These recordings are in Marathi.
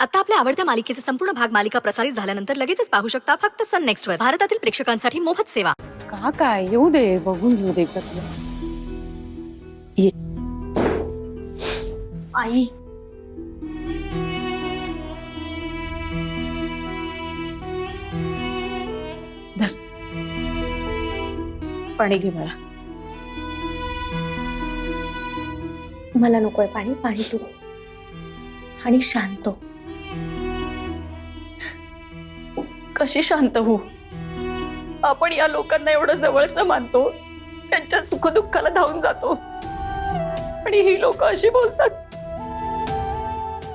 आता आपल्या आवडत्या मालिकेचे संपूर्ण भाग मालिका प्रसारित झाल्यानंतर लगेचच पाहू शकता फक्त सन नेक्स्ट वर. भारतातील प्रेक्षकांसाठी मोफत सेवा. का काय येऊ दे, बघून घेऊ दे एकदा तुला. आई पाणी घे मला. मला नकोय पाणी. पाणी तू आणि शांत हो. कशी शांत हो. आपण या लोकांना एवढं जवळचं मानतो, त्यांच्या सुखदुःखाला धावून जातो, आणि ही लोक अशी बोलतात.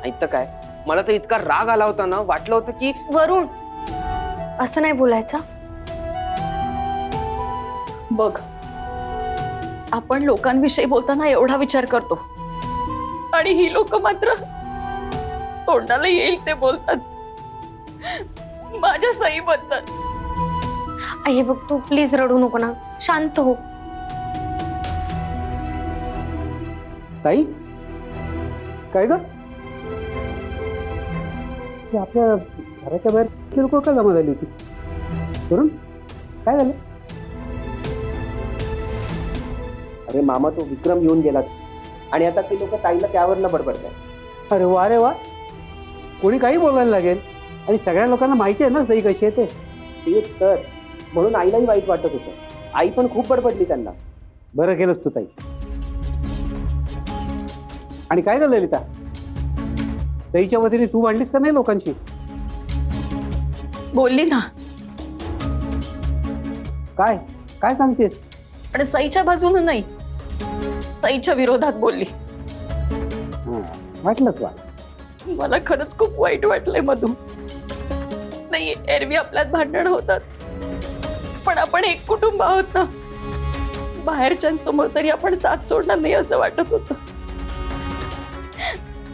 ऐकतं काय, मला तर इतका राग आला होता ना, वाटलं होतं की वरुण असं नाही बोलायचं. बघ, आपण लोकांविषयी बोलताना एवढा विचार करतो, आणि ही लोक मात्र तोंडाला येईल ते बोलतात माझ्या सईबद्दल. आई बघ, तू प्लीज रडू नको ना, शांत हो. ताई काय ग, आपल्या घराच्या बाहेर लोक का जमा झाली होती? करून काय झालं? अरे मामा, तो विक्रम येऊन गेला आणि आता ते लोक ताईला त्यावरनं बडबडतात. अरे वा रे वा, कोणी काही बोलायला लागेल. आणि सगळ्या लोकांना माहिती आहे ना सई कशी आहे ते. तेच तर, म्हणून आईलाही वाईट वाटत होतं. आई पण खूप बडबडली त्यांना. बरं केलंस तू ताई. आणि काय झालं ललिता, सईच्या वतीने तू मांडलीस का नाही लोकांशी? बोलली ना. काय काय सांगतेस? पण सईच्या बाजूने नाही, सईच्या विरोधात बोलली. हा, वाटलंच वा. मला खरंच खूप वाईट वाटलंय मधू. नाही, एरवी आपल्यात भांडण होतात, पण आपण एक कुटुंब आहोत ना. बाहेरच्यांसमोर तरी आपण साथ सोडणार नाही असं वाटत होतं,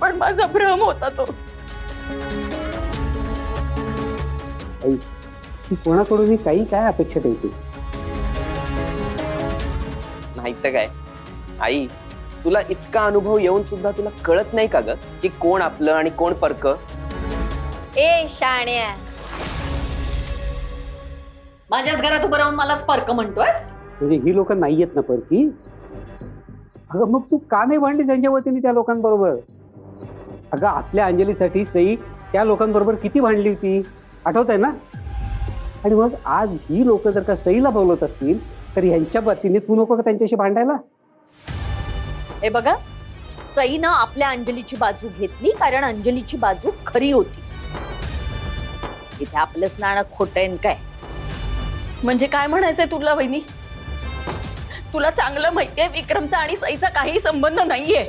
पण माझा भ्रम होता तो. आई, ती कोणाकडूनही काही काय अपेक्षा ठेवते? नाही तर काय, आई तुला इतका अनुभव येऊन सुद्धा तुला कळत नाही का ग की कोण आपलं आणि कोण परक? ए शाण्या, माझ्याच घरात उभं राहून मलाच परक म्हणतोयस? म्हणजे ही लोक नाही आहेत ना परकी? अगं मग तू का नाही भांडली त्यांच्या वतीने त्या लोकांबरोबर? अगं आपल्या अंजलीसाठी सई त्या लोकांबरोबर किती भांडली होती, आठवत आहे ना? आणि मग आज ही लोक जर का सईला बोलत असतील तर ह्यांच्या वतीने तू नको का त्यांच्याशी भांडायला? हे बघा, सईनं आपल्या अंजलीची बाजू घेतली कारण अंजलीची बाजू खरी होती. इथे आपलंच नाणं खोटं काय? म्हणजे काय म्हणायचंय तुला वहिनी? तुला चांगलं माहितीये विक्रमचा आणि सईचा काही संबंध नाहीये.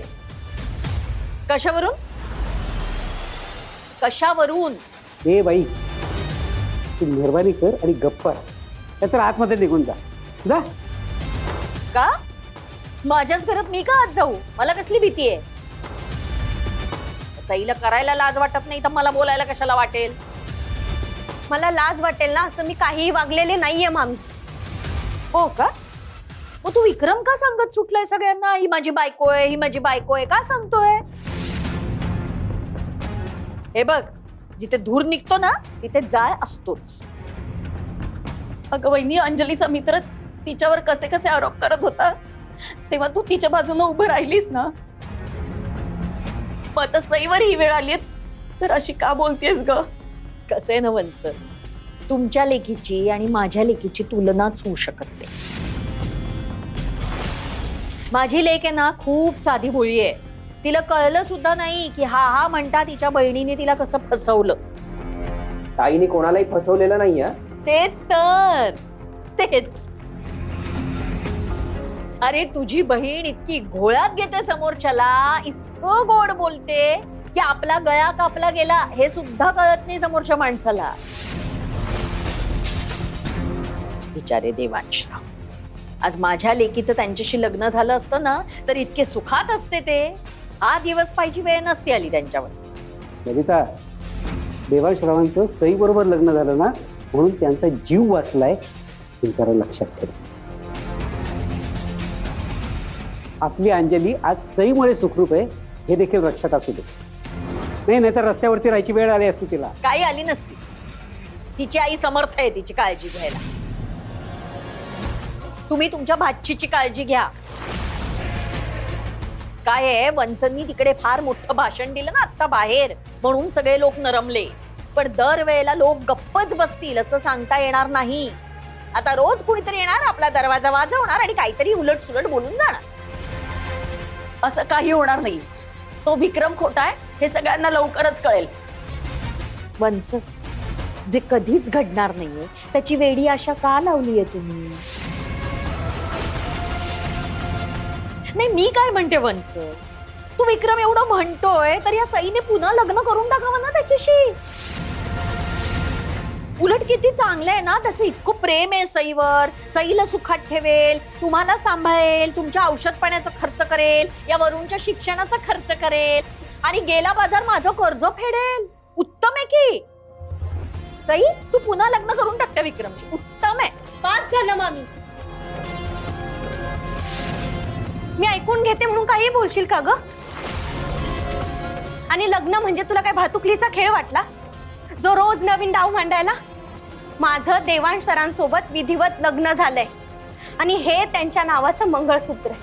कशावरून? कशावरून? ए बाई, तू मेहरबानी कर आणि गप्प राहा, नाहीतर आतमध्ये निघून जा. जा. का? माझ्याच घरात मी का आत जाऊ? मला कसली भीती आहे? सईला करायला लाज वाटत नाही तर मला बोलायला कशाला वाटेल? मला लाज वाटेल ना असं मी काहीही वागलेले नाहीये मामी. हो का? मग तू विक्रम का सांगत सुटलाय सगळ्यांना? ही माझी बायको आहे, ही माझी बायको आहे का सांगतोय? हे बघ, जिथे धूर निघतो ना तिथे जाळ असतोच. अगं वहिनी, अंजलीचा मित्र तिच्यावर कसे कसे आरोप करत होता, तेव्हा तू तिच्या बाजूने उभं राहिलीस ना. मग आता सईवर ही वेळ आली तर अशी का बोलतेस ग? कसं आहे ना वंच, तुमच्या लेकीची आणि माझ्या लेकीची तुलनाच होऊ शकत नाही. माझी लेक आहे ना खूप साधी भोळी आहे. तिला कळलं सुद्धा नाही की हा हा म्हणता तिच्या बहिणीने तिला कसं फसवलं. ताईने कोणालाही फसवलेलं नाही. तेच तर, तेच. अरे तुझी बहीण इतकी घोळात घेते समोरच्याला, इतकं गोड बोलते की आपला गळा कापला गेला हे सुद्धा कळत नाही समोरच्या माणसाला. बिचारे देवांशला, आज माझ्या लेकीचं त्यांच्याशी लग्न झालं असतं ना तर इतके सुखात असते ते. हा दिवस पाहिजे वेळ नसती आली त्यांच्यावर. ललिता, देवाश्रवांचं सई बरोबर लग्न झालं ना म्हणून त्यांचा जीव वाचलाय, हे जरा लक्षात ठेव. आपली अंजली आज सईमुळे सुखरूप आहे हे देखील लक्षात असू दे. नाही तर रस्त्यावरती राहायची वेळ आली असती तिला. काही आली नसती. तिची आई समर्थ आहे तिची काळजी घ्यायला. तुम्ही तुमच्या भाचीची काळजी घ्या. काय आहे, वंचननी तिकडे फार मोठं भाषण दिलं ना आता बाहेर, म्हणून सगळे लोक नरमले. पण दरवेळेला लोक गप्पच बसतील असं सांगता येणार नाही. आता रोज कुणीतरी येणार, आपला दरवाजा वाजवणार आणि काहीतरी उलट सुलट बोलून जाणार. असं काही होणार नाही. तो विक्रम खोटा आहे हे सगळ्यांना लवकरच कळेल. वंच, जे कधीच घडणार नाहीये त्याची वेडी आशा का लावलीये तुम्ही? नाही, मी काय म्हणते वंच, तू विक्रम एवढं म्हणतोय तर या सईने पुन्हा लग्न करून टाकावं ना त्याच्याशी. उलट किती चांगलं आहे ना, त्याचं इतकं प्रेम आहे सईवर. सईला सुखात ठेवेल, तुम्हाला सांभाळेल, तुमच्या औषध पाण्याचा खर्च करेल, या वरूनच्या शिक्षणाचा खर्च करेल आणि गेला बाजार माझं कर्ज फेडेल. उत्तम आहे की. सई, तू पुन्हा लग्न करून टाकते विक्रमशी. उत्तम आहे. पास झालं मामी. मी ऐकून घेते म्हणून काही बोलशील का ग? आणि लग्न म्हणजे तुला काय भातुकलीचा खेळ वाटला जो रोज नवीन डाव मांडायला? माझं देवांश सरांसोबत विधिवत लग्न झालंय आणि हे त्यांच्या नावाचं मंगळसूत्र आहे.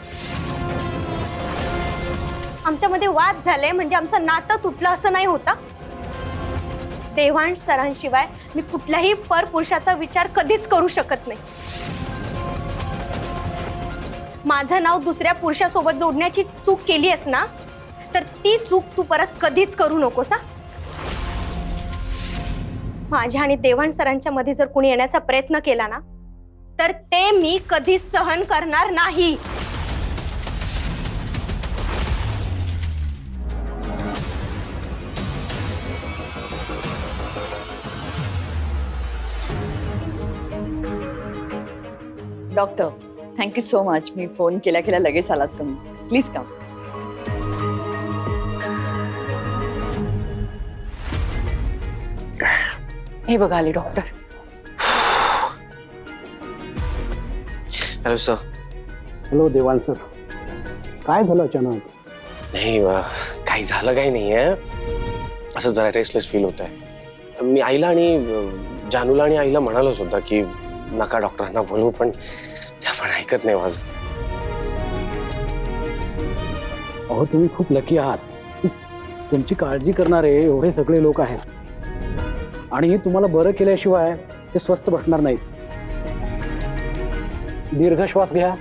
आमच्यामध्ये वाद झाले म्हणजे आमचं नातं तुटलं असं नाही होता. देवांश सरांशिवाय मी कुठल्याही परपुरुषाचा विचार कधीच करू शकत नाही. माझं नाव दुसऱ्या पुरुषासोबत जोडण्याची चूक केली आहेस ना, तर ती चूक तू परत कधीच करू नकोस. माझ्या आणि देवांश सरांच्या मध्ये जर कोणी येण्याचा प्रयत्न केला ना, तर ते मी कधीच सहन करणार नाही. Doctor, thank you so much. मी फोन केल्या केल्या लगेच आलात तुम्ही. Please come. हे बघा आले doctor. Hello sir. Hello Dewan sir, काय झालं अचानक? नाही काही झालं काही नाहीये, असं जरा रेस्टलेस फील होत आहे. मी आईला आणि जानूला आणि आईला म्हणालो सुद्धा की नका डॉक्टरांना बोलू, पण त्या पण ऐकत नाही माझं. अहो तुम्ही खूप लकी आहात. तुमची काळजी करणारे एवढे सगळे लोक आहेत आणि तुम्हाला बरं केल्याशिवाय ते स्वस्थ बसणार नाहीत. दीर्घ श्वास घ्या.